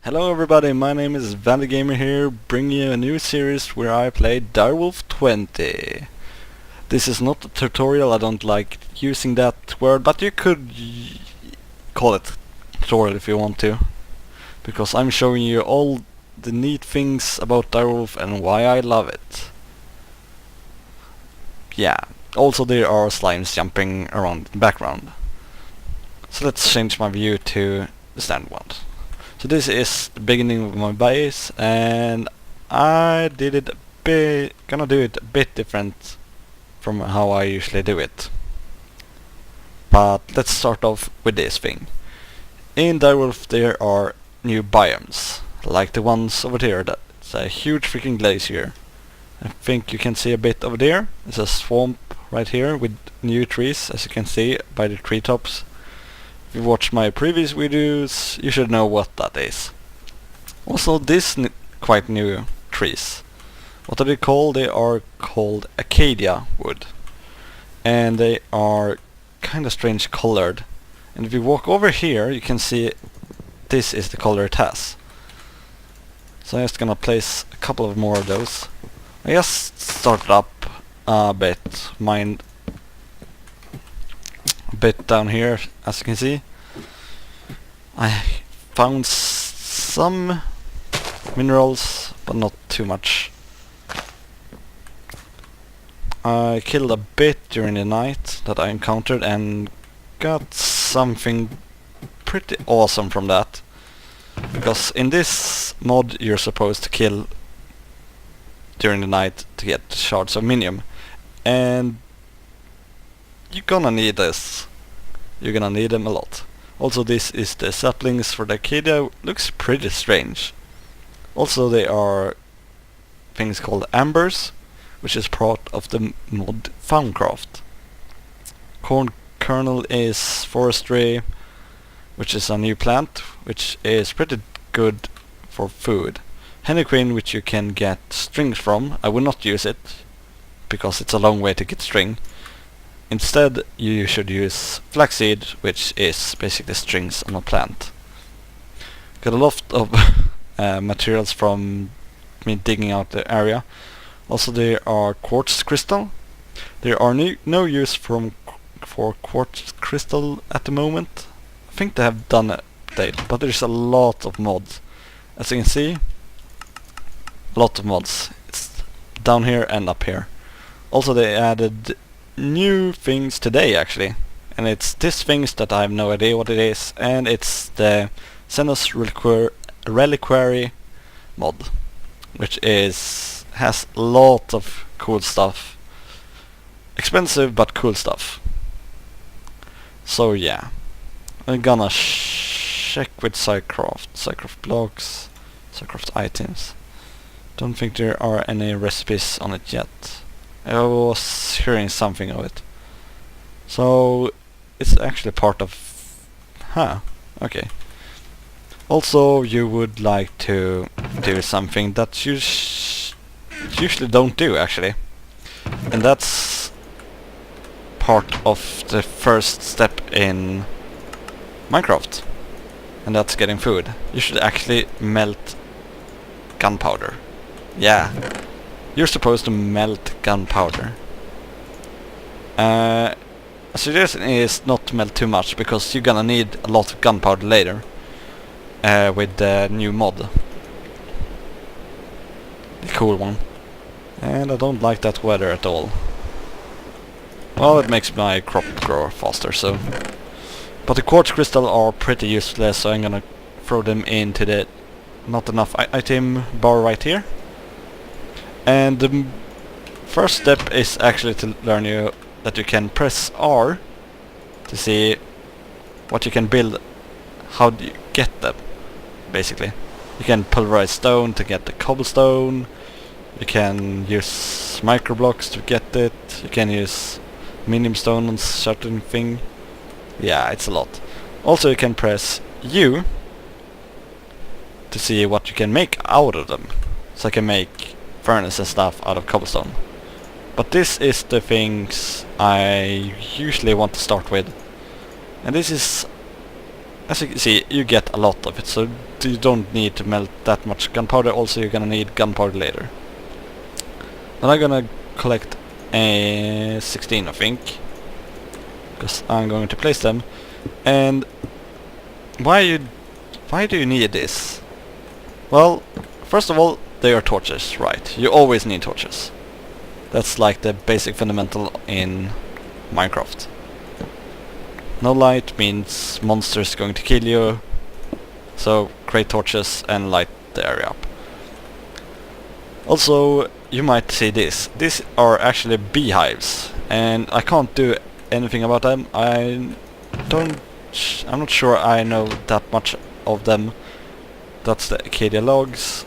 Hello everybody, my name is ValidGamer here, bringing you a new series where I play Direwolf 20. This is not a tutorial, I don't like using that word, but you could call it tutorial if you want to. Because I'm showing you all the neat things about Direwolf and why I love it. Yeah, also there are slimes jumping around in the background. So let's change my view to the standard one. So this is the beginning of my base, and I gonna do it a bit different from how I usually do it. But let's start off with this thing. In Direwolf there are new biomes, like the ones over there. That's a huge freaking glacier. I think you can see a bit over there. There's a swamp right here with new trees, as you can see by the treetops. If you watched my previous videos, you should know what that is. Also, this quite new trees. What are they called? They are called Acacia wood. And they are kind of strange colored. And if you walk over here, you can see this is the color it has. So I'm just gonna place a couple of more of those. I just started up a bit, mine a bit down here, as you can see. I found some minerals, but not too much. I killed a bit during the night that I encountered and got something pretty awesome from that. Because in this mod you're supposed to kill during the night to get shards of minium. And you're gonna need this. You're gonna need them a lot. Also, this is the saplings for the Acacia. Looks pretty strange. Also, they are things called ambers, which is part of the mod Foundcraft. Corn kernel is forestry, which is a new plant, which is pretty good for food. Honeyqueen, which you can get strings from. I will not use it, because it's a long way to get string. Instead, you should use flaxseed, which is basically strings on a plant. Got a lot of materials from me digging out the area. Also, there are quartz crystal. There are no use for quartz crystal at the moment. I think they have done an update, but there's a lot of mods. As you can see, a lot of mods. It's down here and up here. Also, they added new things today actually, and it's these things that I have no idea what it is, and it's the Xenos Reliquary mod, which has a lot of cool stuff. Expensive but cool stuff. So yeah, I'm gonna check with Psycraft blocks, Psycraft items. Don't think there are any recipes on it yet. I was hearing something of it. So it's actually part of... okay. Also, you would like to do something that you usually don't do actually. And that's part of the first step in Minecraft. And that's getting food. You should actually melt gunpowder. Yeah. You're supposed to melt gunpowder. A suggestion is not to melt too much, because you're gonna need a lot of gunpowder later with the new mod. The cool one. And I don't like that weather at all. Well, it makes my crop grow faster, so... But the quartz crystal are pretty useless, so I'm gonna throw them into the not enough item bar right here. And the first step is actually to learn that you can press R to see what you can build, how do you get them, basically. You can pulverize stone to get the cobblestone, you can use microblocks to get it, you can use minium stone on certain thing. Yeah, it's a lot. Also you can press U to see what you can make out of them. So I can make furnace and stuff out of cobblestone. But this is the things I usually want to start with. And this is as you can see, you get a lot of it, so you don't need to melt that much gunpowder. Also, you're gonna need gunpowder later. But I'm gonna collect a 16, I think, because I'm going to place them. And why do you need this? Well, first of all, they are torches, right? You always need torches. That's like the basic fundamental in Minecraft. No light means monsters going to kill you, so create torches and light the area up. Also, you might see this. These are actually beehives, and I can't do anything about them. I'm not sure I know that much of them. That's the acacia logs,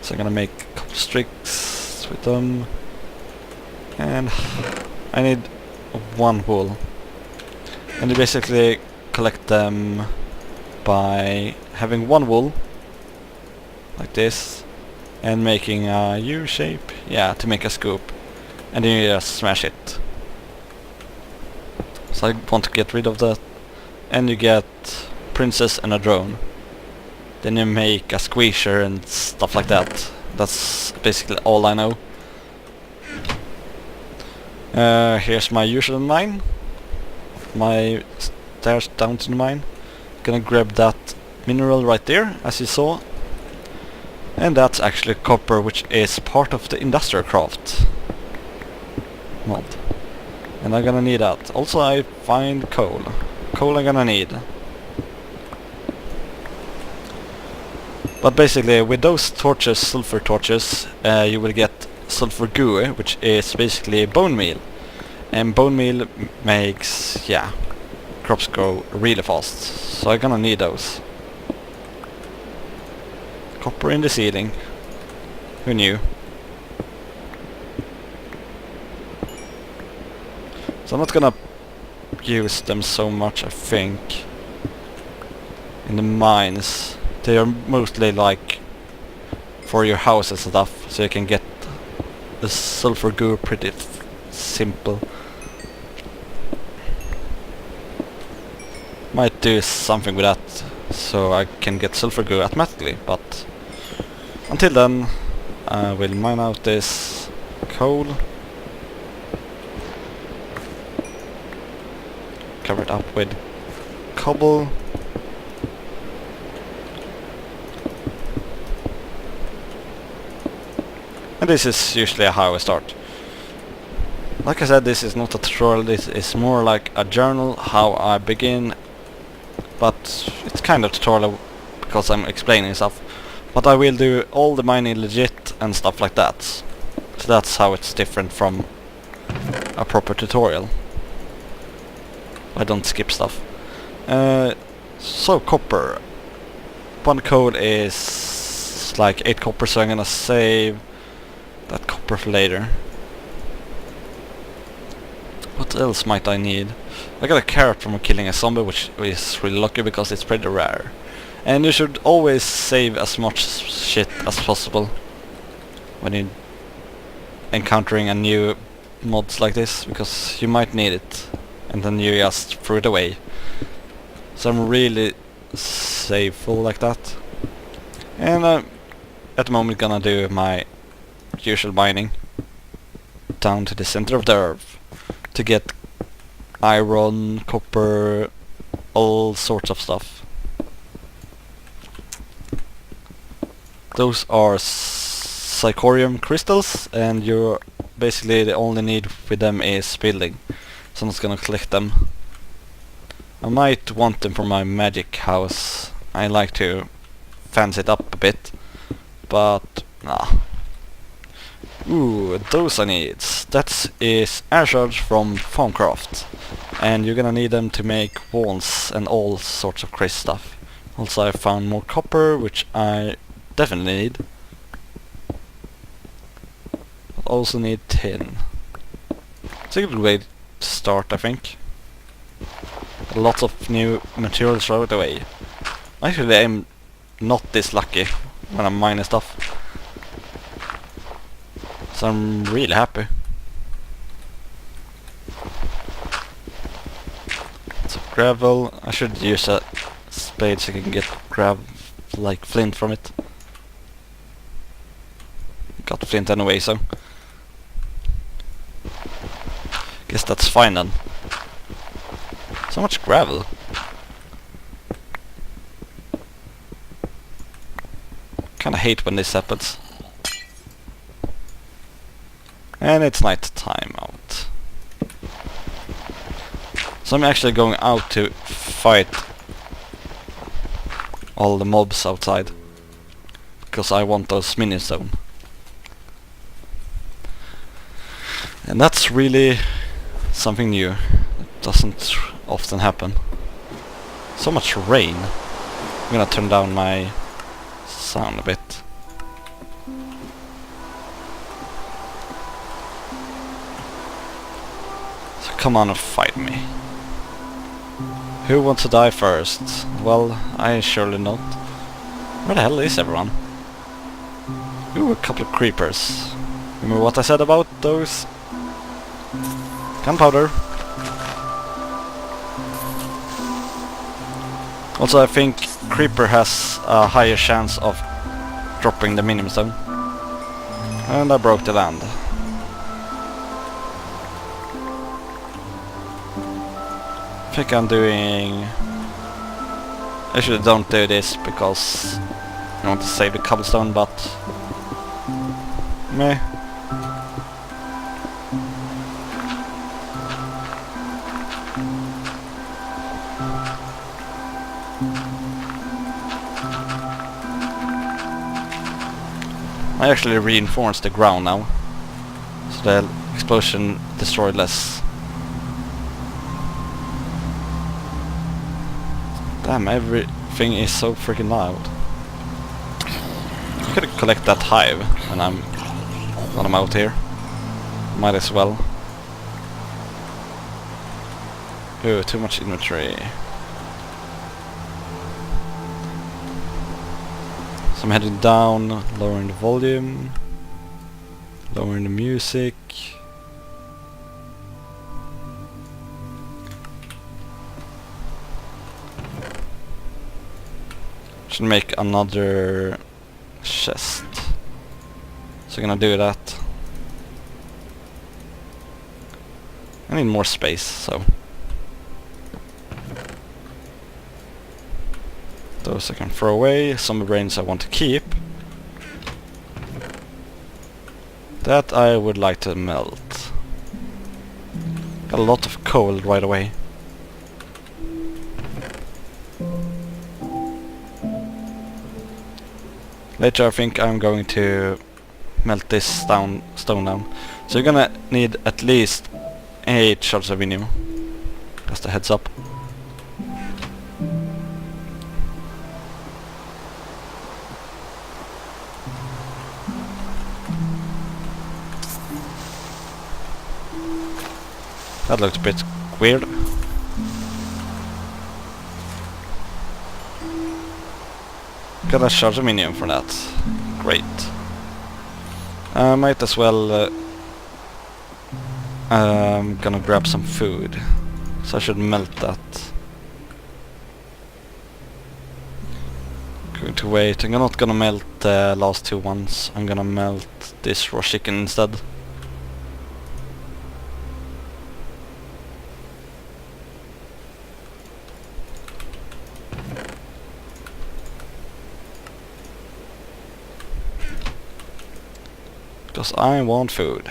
so I'm gonna make a couple sticks with them. And I need one wool. And you basically collect them by having one wool, like this, and making a U shape, yeah, to make a scoop. And then you just smash it. So I want to get rid of that. And you get princess and a drone. Then you make a squeezer and stuff like that. That's basically all I know. Here's my usual mine. My stairs down to the mine. Gonna grab that mineral right there, as you saw. And that's actually copper, which is part of the industrial craft mod. And I'm gonna need that. Also, I find coal. Coal I'm gonna need. But basically, with those torches, sulfur torches, you will get sulfur goo, which is basically bone meal. And bone meal makes, yeah, crops grow really fast. So I'm gonna need those. Copper in the ceiling. Who knew? So I'm not gonna use them so much, I think, in the mines. They are mostly like for your houses and stuff, so you can get the sulfur goo pretty simple. Might do something with that, so I can get sulfur goo automatically, but until then I will mine out this coal, cover it up with cobble, and this is usually how I start. Like I said, this is not a tutorial, this is more like a journal, how I begin, but it's kind of tutorial because I'm explaining stuff. But I will do all the mining legit and stuff like that. So that's how it's different from a proper tutorial. I don't skip stuff. So copper. One coal is like 8 copper, so I'm gonna save that copper for later. What else might I need? I got a carrot from killing a zombie, which is really lucky because it's pretty rare. And you should always save as much shit as possible when you're encountering a new mods like this, because you might need it and then you just throw it away. So I'm really saveful like that. And at the moment gonna do my usual mining down to the center of the earth to get iron, copper, all sorts of stuff. Those are zirconium crystals, and you're basically the only need with them is building. So I'm just gonna collect them. I might want them for my magic house. I like to fancy it up a bit, but nah. Ooh, those I need. That is air shards from Farmcraft, and you're gonna need them to make walls and all sorts of crazy stuff. Also I found more copper, which I definitely need. But also need tin. It's a good way to start, I think. Lots of new materials right away. Actually, I'm not this lucky when I'm mining stuff. So I'm really happy. So gravel, I should use a blade so I can grab like flint from it. Got flint anyway, so guess that's fine then. So much gravel. Kinda hate when this happens. And it's night time out. So I'm actually going out to fight all the mobs outside, because I want those mini zone. And that's really something new. It doesn't often happen. So much rain. I'm gonna turn down my sound a bit. So come on and fight me. Who wants to die first? Well, I surely not. Where the hell is everyone? Ooh, a couple of creepers. Remember what I said about those? Gunpowder. Also, I think creeper has a higher chance of dropping the minimum stone. And I broke the land. I think I'm doing... Actually, don't do this because I want to save the cobblestone, but... meh. I actually reinforced the ground now, so the explosion destroyed less. Damn, everything is so freaking loud. I could collect that hive when I'm out here. Might as well. Ooh, too much inventory. So I'm heading down, lowering the volume, lowering the music. Should make another chest. So I'm gonna do that. I need more space, so those I can throw away. Some brains I want to keep. That I would like to melt. Got a lot of coal right away. Later I think I'm going to melt this stone down. So you're gonna need at least 8 shards of aluminium. Just a heads up. That looked a bit weird. Got a shard of aluminium for that. Great. I might as well gonna grab some food. So I should melt that. Going to wait. I'm not gonna melt the last 2 ones. I'm gonna melt this raw chicken instead. Because I want food.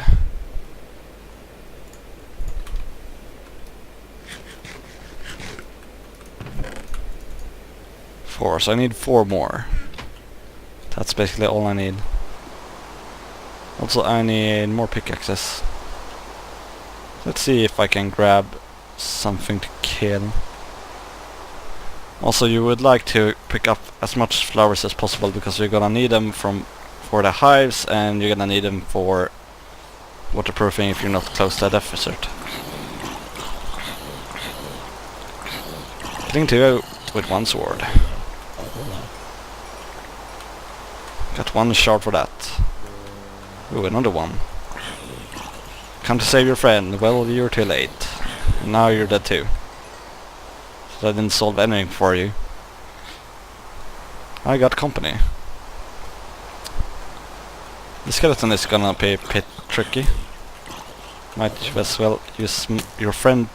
4, so I need 4 more. That's basically all I need. Also I need more pickaxes. Let's see if I can grab something to kill. Also you would like to pick up as much flowers as possible because you're gonna need them for the hives, and you're gonna need them for waterproofing if you're not close to a deficit. Killing 2 with 1 sword. Got 1 shard for that. Ooh, another one. Come to save your friend. Well, you're too late. Now you're dead too. So I didn't solve anything for you. I got company. The skeleton is gonna be a bit tricky. Might as well use your friend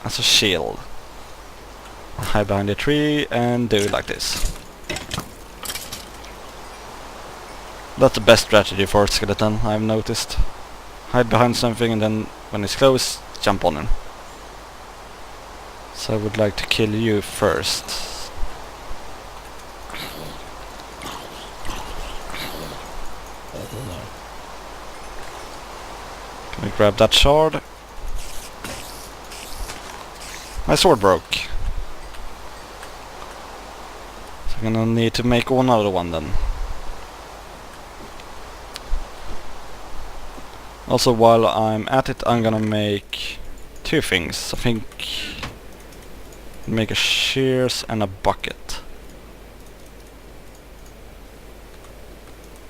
as a shield. Hide behind a tree and do it like this. That's the best strategy for a skeleton, I've noticed. Hide behind something and then when it's close, jump on him. So I would like to kill you first. Can we grab that shard? My sword broke. So I'm gonna need to make another one then. Also, while I'm at it, I'm gonna make two things. I think make a shears and a bucket.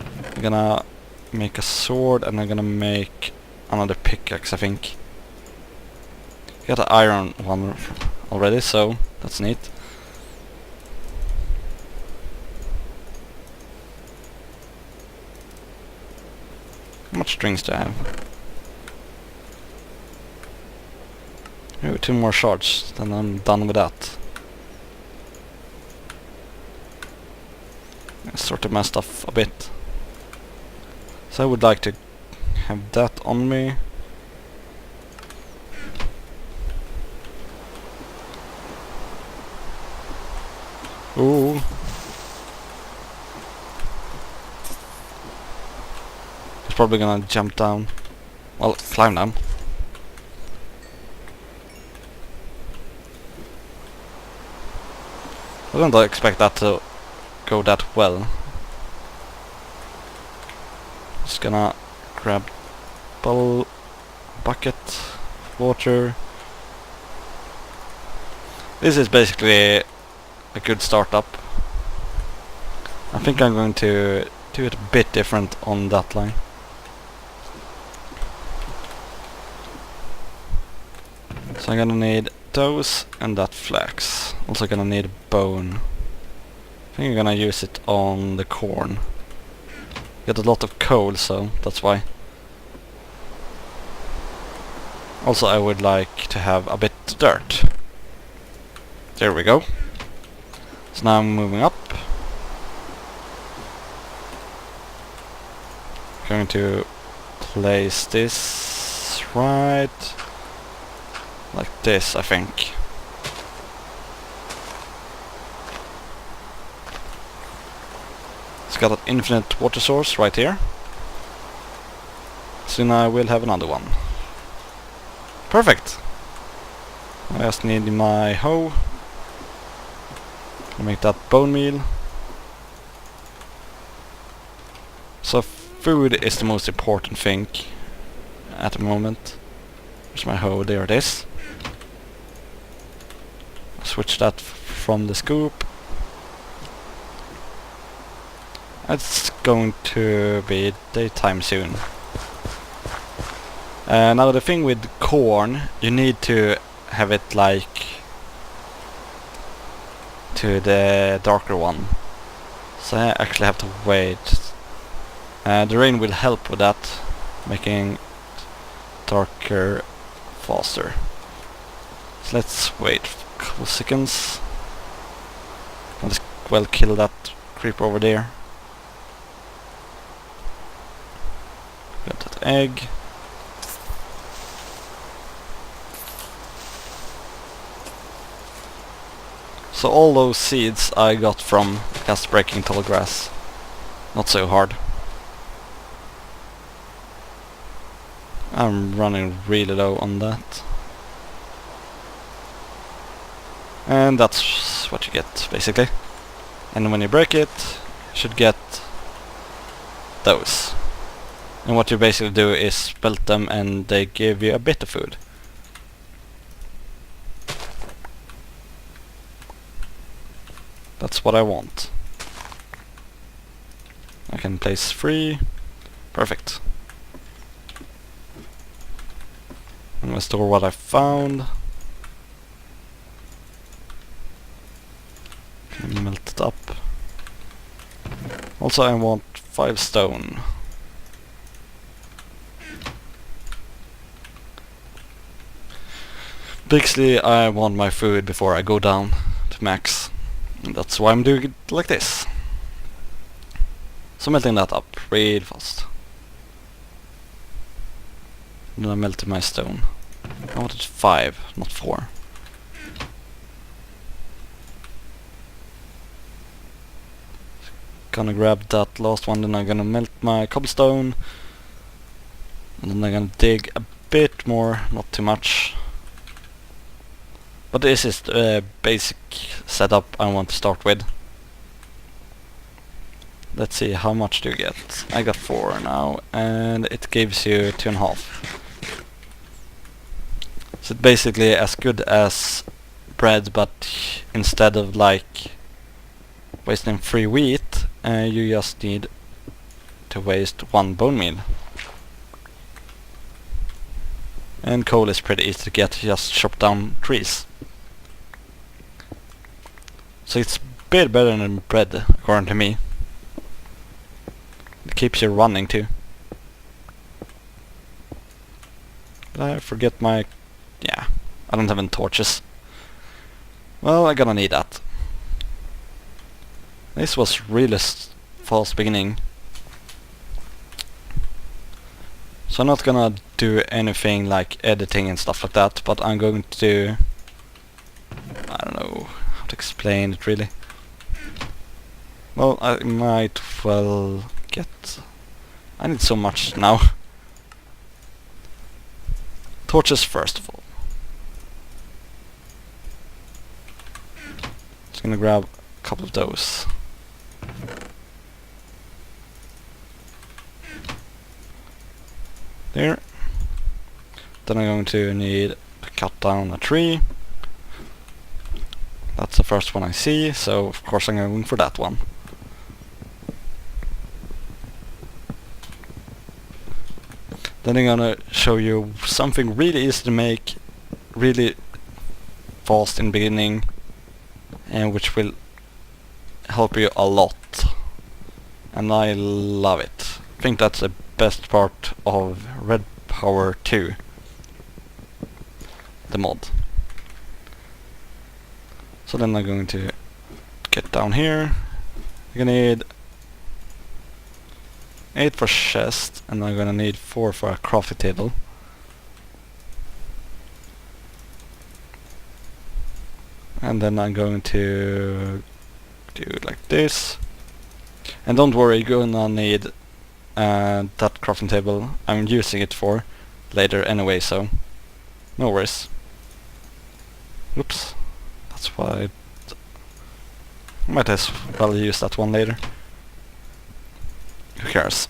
I'm gonna make a sword and I'm gonna make another pickaxe, I think. Got an iron one already, so that's neat. How much strings do I have? Oh, 2 more shards, then I'm done with that. I sorted my stuff a bit. So I would like to have that on me. Ooh. He's probably gonna jump down. Well, climb down. I don't expect that to go that well. Just gonna grab bucket, water. This is basically a good startup. I think I'm going to do it a bit different on that line. So I'm gonna need those and that flax. Also gonna need bone. I think I'm gonna use it on the corn. Got a lot of coal, so that's why. Also I would like to have a bit of dirt. There we go. So now I'm moving up. Going to place this right like this, I think. It's got an infinite water source right here. Soon I will have another one. Perfect! I just need my hoe. I'll make that bone meal. So food is the most important thing at the moment. There's my hoe, there it is. Switch that from the scoop. It's going to be daytime soon. Now the thing with corn, you need to have it like to the darker one. So I actually have to wait. The rain will help with that, making darker faster. So let's wait a couple seconds. I'll just well kill that creeper over there. Got that egg. So all those seeds I got from just breaking tall grass. Not so hard. I'm running really low on that. And that's what you get, basically. And when you break it, you should get those. And what you basically do is spelt them and they give you a bit of food. That's what I want. I can place 3. Perfect. I'm gonna store what I found. Can melt it up. Also I want 5 stone. Basically I want my food before I go down to max. And that's why I'm doing it like this. So melting that up really fast. Then I melted my stone. I wanted 5, not 4. Gonna grab that last one, then I'm gonna melt my cobblestone. And then I'm gonna dig a bit more, not too much. But this is the basic setup I want to start with. Let's see, how much do you get? I got 4 now, and it gives you 2.5. So it's basically as good as bread, but instead of like wasting 3 wheat, you just need to waste 1 bone meal. And coal is pretty easy to get, just chop down trees. So it's a bit better than bread, according to me. It keeps you running too. But I forget my... yeah, I don't have any torches. Well, I'm gonna need that. This was really fast beginning. So I'm not gonna do anything like editing and stuff like that, but I'm going to do... I don't know how to explain it really. Well, I might well get... I need so much now. Torches first of all. Just gonna grab a couple of those. There. Then I'm going to need to cut down a tree. That's the first one I see, so of course I'm going for that one. Then I'm gonna show you something really easy to make, really fast in the beginning, and which will help you a lot. And I love it. I think that's the best part of Red Power 2, the mod. So then I'm going to get down here. You're gonna need 8 for chest, and I'm gonna need 4 for a crafting table. And then I'm going to do it like this. And don't worry, you're gonna need that crafting table. I'm using it for later anyway, so no worries. Oops, that's why I might as well use that one later. Who cares?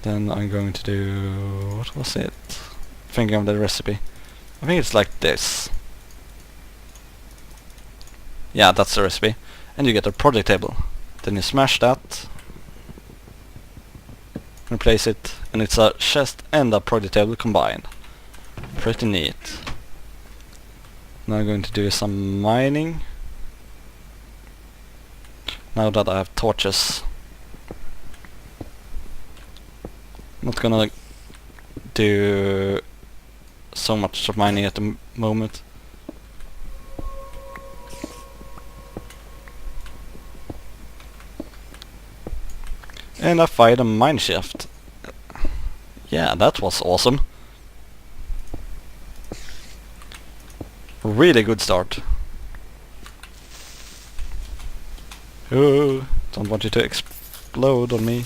Then I'm going to do... what was it? Thinking of the recipe. I think it's like this. Yeah, that's the recipe. And you get a project table. Then you smash that. Replace it. And it's a chest and a project table combined. Pretty neat. Now I'm going to do some mining. Now that I have torches. Not gonna do so much of mining at the moment. And I fired a mine shaft. Yeah, that was awesome. Really good start. Oh, don't want you to explode on me.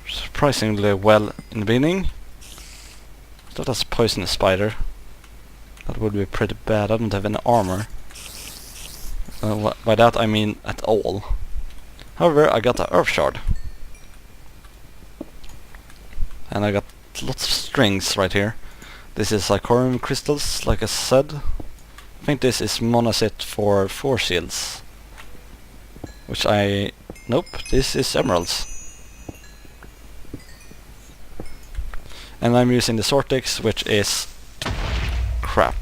Surprisingly well in the beginning. That was a poisonous spider. That would be pretty bad. I don't have any armor. By that I mean at all. However, I got an earth shard. And I got lots of strings right here. This is icorium crystals, like I said. I think this is monazite for 4 shields. Which I... nope, this is emeralds. And I'm using the sortex, which is crap.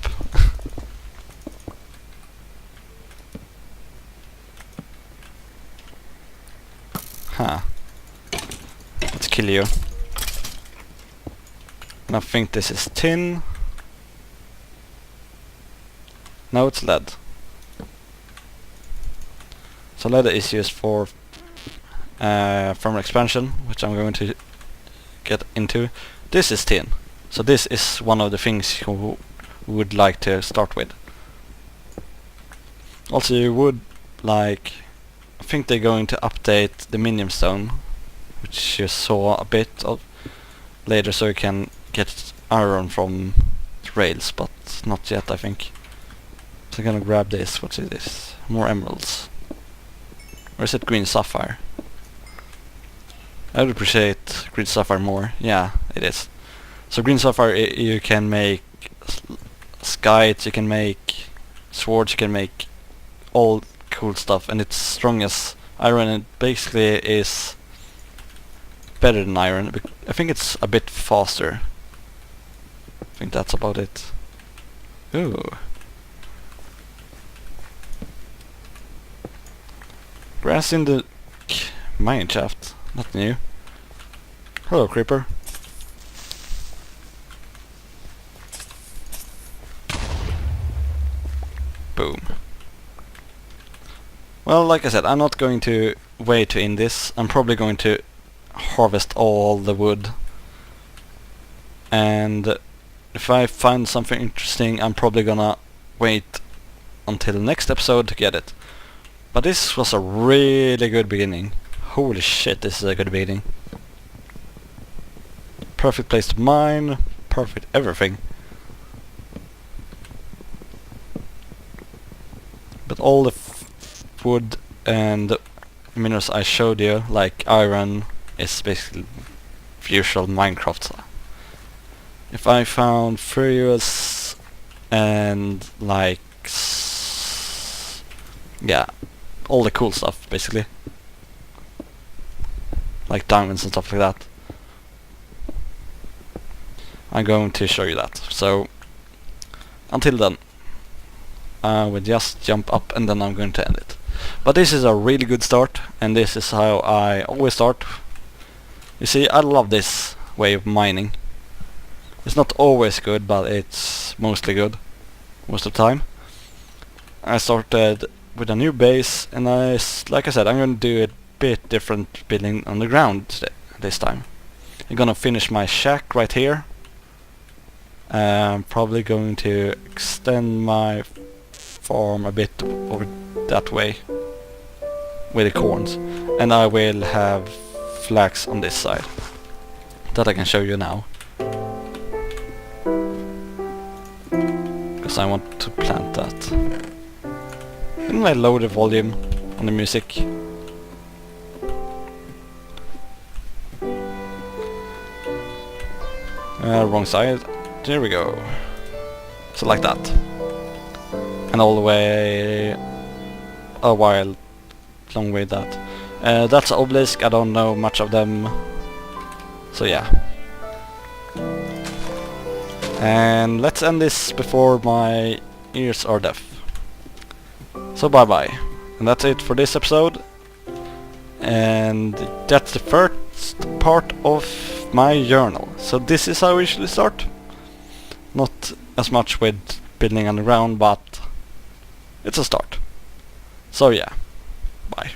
Huh. Let's kill you. And I think this is tin. No, it's lead. So lead is used for thermal expansion, which I'm going to get into. This is tin. So this is one of the things you would like to start with. Also you would like... I think they're going to update the minium stone, which you saw a bit of later, so you can get iron from rails, but not yet, I think. So I'm gonna grab this. What is this? More emeralds. Or is it green sapphire? I would appreciate green sapphire more. Yeah, it is. So green sapphire, you can make skites, you can make swords, you can make all cool stuff, and it's strong as iron, and it basically is better than iron. I think it's a bit faster. I think that's about it. Ooh. Grass in the mine shaft. Not new. Hello, creeper. Boom. Well, like I said, I'm not going to wait to end this. I'm probably going to harvest all the wood. And if I find something interesting, I'm probably gonna wait until next episode to get it. But this was a really good beginning. Holy shit, this is a good beginning. Perfect place to mine, perfect everything. But all the wood and minerals I showed you, like iron, is basically usual Minecraft stuff. If I found furious and like yeah, all the cool stuff basically, like diamonds and stuff like that, I'm going to show you that. So until then, I will just jump up and then I'm going to end it. But this is a really good start, and this is how I always start. You see, I love this way of mining. It's not always good, but it's mostly good most of the time. I started with a new base, and like I said, I'm going to do a bit different building on the ground this time. I'm gonna finish my shack right here. I'm probably going to extend my farm a bit over that way with the corns, and I will have flax on this side that I can show you now, because I want to plant that. And I lower the volume on the music. Wrong side. There we go. So like that. And all the way a while, long way that. That's an obelisk. I don't know much of them. So yeah. And let's end this before my ears are deaf. So bye bye. And that's it for this episode. And that's the first part of my journal. So this is how I usually start. Not as much with building underground, but it's a start. So yeah, bye.